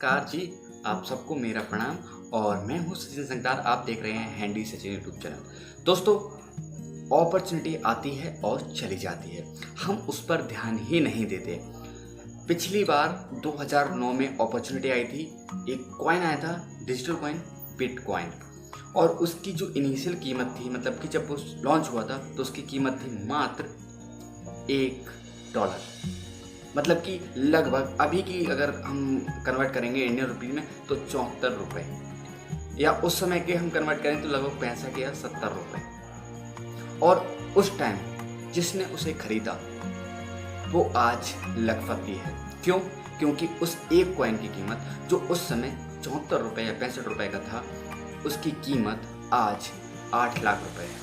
नमस्कार जी, आप सबको मेरा प्रणाम। और मैं हूँ सचिन संगतार। आप देख रहे हैं हैंडी सचिन यूट्यूब चैनल। दोस्तों, अपॉर्चुनिटी आती है और चली जाती है, हम उस पर ध्यान ही नहीं देते। पिछली बार 2009 में अपॉर्चुनिटी आई थी, एक कॉइन आया था, डिजिटल कॉइन बिटकॉइन, और उसकी जो इनिशियल कीमत थी, मतलब कि जब वो लॉन्च हुआ था तो उसकी कीमत थी मात्र $1। मतलब कि लगभग अभी की अगर हम कन्वर्ट करेंगे इंडियन रुपीज में तो 74 रुपये, या उस समय के हम कन्वर्ट करें तो लगभग 65 या 70 रुपये। और उस टाइम जिसने उसे खरीदा वो आज लखपति है। क्यों? क्योंकि उस एक कॉइन की कीमत जो उस समय 74 रुपये या 65 रुपये का था, उसकी कीमत आज 8 लाख रुपए है।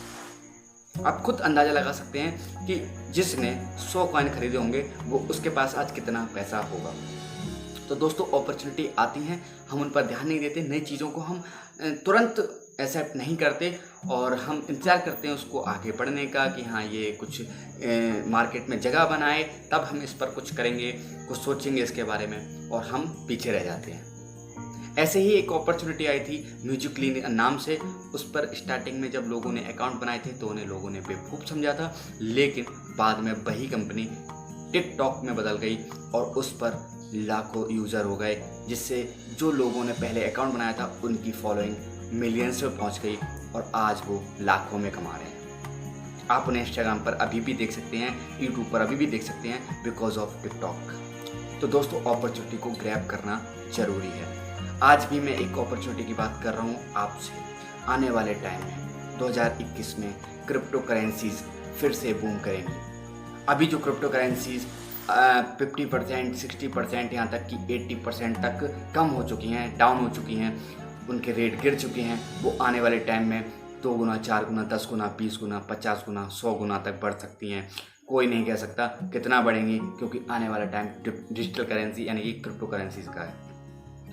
आप खुद अंदाजा लगा सकते हैं कि जिसने 100 कॉइन खरीदे होंगे वो उसके पास आज कितना पैसा होगा। तो दोस्तों, अपॉर्चुनिटी आती हैं, हम उन पर ध्यान नहीं देते, नई चीज़ों को हम तुरंत एक्सेप्ट नहीं करते और हम इंतज़ार करते हैं उसको आगे बढ़ने का कि हाँ ये कुछ मार्केट में जगह बनाए, तब हम इस पर कुछ करेंगे, कुछ सोचेंगे इसके बारे में, और हम पीछे रह जाते हैं। ऐसे ही एक अपॉर्चुनिटी आई थी म्यूजिकली नाम से। उस पर स्टार्टिंग में जब लोगों ने अकाउंट बनाए थे तो उन्हें लोगों ने बेवकूफ़ समझा था, लेकिन बाद में वही कंपनी टिकटॉक में बदल गई और उस पर लाखों यूज़र हो गए, जिससे जो लोगों ने पहले अकाउंट बनाया था उनकी फॉलोइंग मिलियंस में पहुंच गई और आज वो लाखों में कमा रहे हैं। आप उन्हें इंस्टाग्राम पर अभी भी देख सकते हैं, यूट्यूब पर अभी भी देख सकते हैं, बिकॉज ऑफ टिकटॉक। तो दोस्तों, अपॉर्चुनिटी को ग्रैब करना जरूरी है। आज भी मैं एक अपॉर्चुनिटी की बात कर रहा हूँ आपसे। आने वाले टाइम में 2021 में क्रिप्टो करेंसीज फिर से बूम करेंगी। अभी जो क्रिप्टो करेंसीज 50%, 60%, यहाँ तक कि 80% तक कम हो चुकी हैं, डाउन हो चुकी हैं, उनके रेट गिर चुके हैं, वो आने वाले टाइम में 2 गुना, 4 गुना, 10 गुना, 20 गुना, 50 गुना, 100 गुना तक बढ़ सकती हैं। कोई नहीं कह सकता कितना बढ़ेंगी, क्योंकि आने वाला टाइम डिजिटल करेंसी यानी कि क्रिप्टो करेंसीज का है।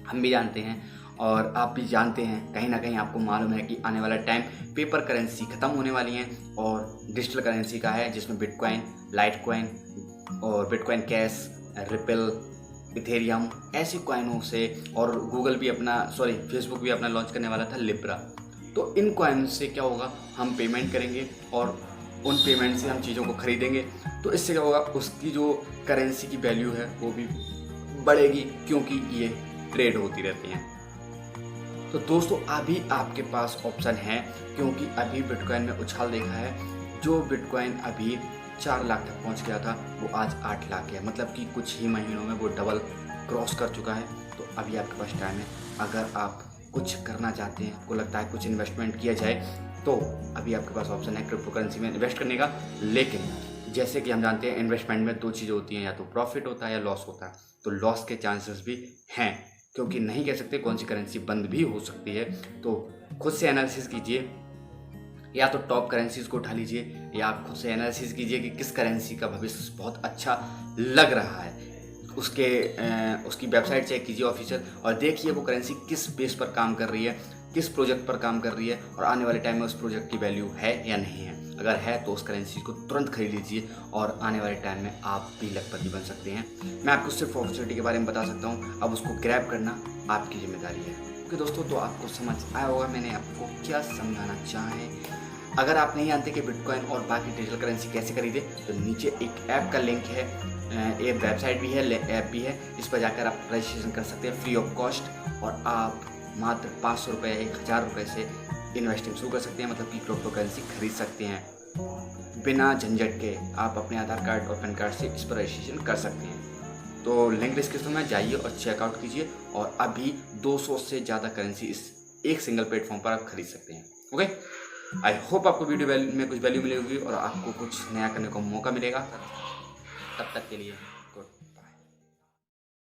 हम भी जानते हैं और आप भी जानते हैं, कहीं ना कहीं आपको मालूम है कि आने वाला टाइम पेपर करेंसी ख़त्म होने वाली हैं और डिजिटल करेंसी का है, जिसमें बिटकॉइन, लाइटकॉइन और बिटकॉइन कैश, रिपल, इथेरियम, ऐसी कॉइनों से, और गूगल भी फेसबुक भी अपना लॉन्च करने वाला था लिब्रा। तो इन कॉइन से क्या होगा, हम पेमेंट करेंगे और उन पेमेंट से हम चीज़ों को खरीदेंगे, तो इससे क्या होगा, उसकी जो करेंसी की वैल्यू है वो भी बढ़ेगी, क्योंकि ये ट्रेड होती रहती हैं। तो दोस्तों, अभी आपके पास ऑप्शन है, क्योंकि अभी बिटकॉइन में उछाल देखा है। जो बिटकॉइन अभी 4 लाख तक पहुंच गया था वो आज 8 लाख है, मतलब कि कुछ ही महीनों में वो डबल क्रॉस कर चुका है। तो अभी आपके पास टाइम है, अगर आप कुछ करना चाहते हैं, आपको लगता है कुछ इन्वेस्टमेंट किया जाए, तो अभी आपके पास ऑप्शन है क्रिप्टो करेंसी में इन्वेस्ट करने का। लेकिन जैसे कि हम जानते हैं, इन्वेस्टमेंट में 2 चीज़ें होती हैं, या तो प्रॉफिट होता है या लॉस होता है। तो लॉस के चांसेस भी हैं, क्योंकि नहीं कह सकते कौन सी करेंसी बंद भी हो सकती है। तो खुद से एनालिसिस कीजिए, या तो टॉप करेंसीज को उठा लीजिए, या आप खुद से एनालिसिस कीजिए कि किस करेंसी का भविष्य बहुत अच्छा लग रहा है। उसकी वेबसाइट चेक कीजिए ऑफिशियल, और देखिए वो करेंसी किस बेस पर काम कर रही है, किस प्रोजेक्ट पर काम कर रही है, और आने वाले टाइम में उस प्रोजेक्ट की वैल्यू है या नहीं है। अगर है तो उस करेंसी को तुरंत खरीद लीजिए और आने वाले टाइम में आप भी लखपति बन सकते हैं। मैं आपको सिर्फ अपॉर्चुनिटी के बारे में बता सकता हूँ, अब उसको ग्रैब करना आपकी जिम्मेदारी है। ओके दोस्तों, तो आपको समझ आया होगा मैंने आपको क्या समझाना चाहे। अगर आप नहीं जानते कि बिटकॉइन और बाकी डिजिटल करेंसी कैसे खरीदे, तो नीचे एक ऐप का लिंक है, ये वेबसाइट भी है, ऐप भी है, इस पर जाकर आप रजिस्ट्रेशन कर सकते हैं फ्री ऑफ कॉस्ट, और आप मात्र 500 रुपये, 1000 रुपये से इन्वेस्टिंग शुरू कर सकते हैं, मतलब कि क्रिप्टो करेंसी खरीद सकते हैं बिना झंझट के। आप अपने आधार कार्ड और पैन कार्ड से इस पर रजिस्ट्रेशन कर सकते हैं। तो लिंक डिस्क्रिप्शन में जाइए और चेकआउट कीजिए, और अभी 200 से ज़्यादा करेंसी इस एक सिंगल प्लेटफॉर्म पर आप खरीद सकते हैं। ओके, आई होप आपको वीडियो में कुछ वैल्यू मिलेगी और आपको कुछ नया करने का मौका मिलेगा। तब तक के लिए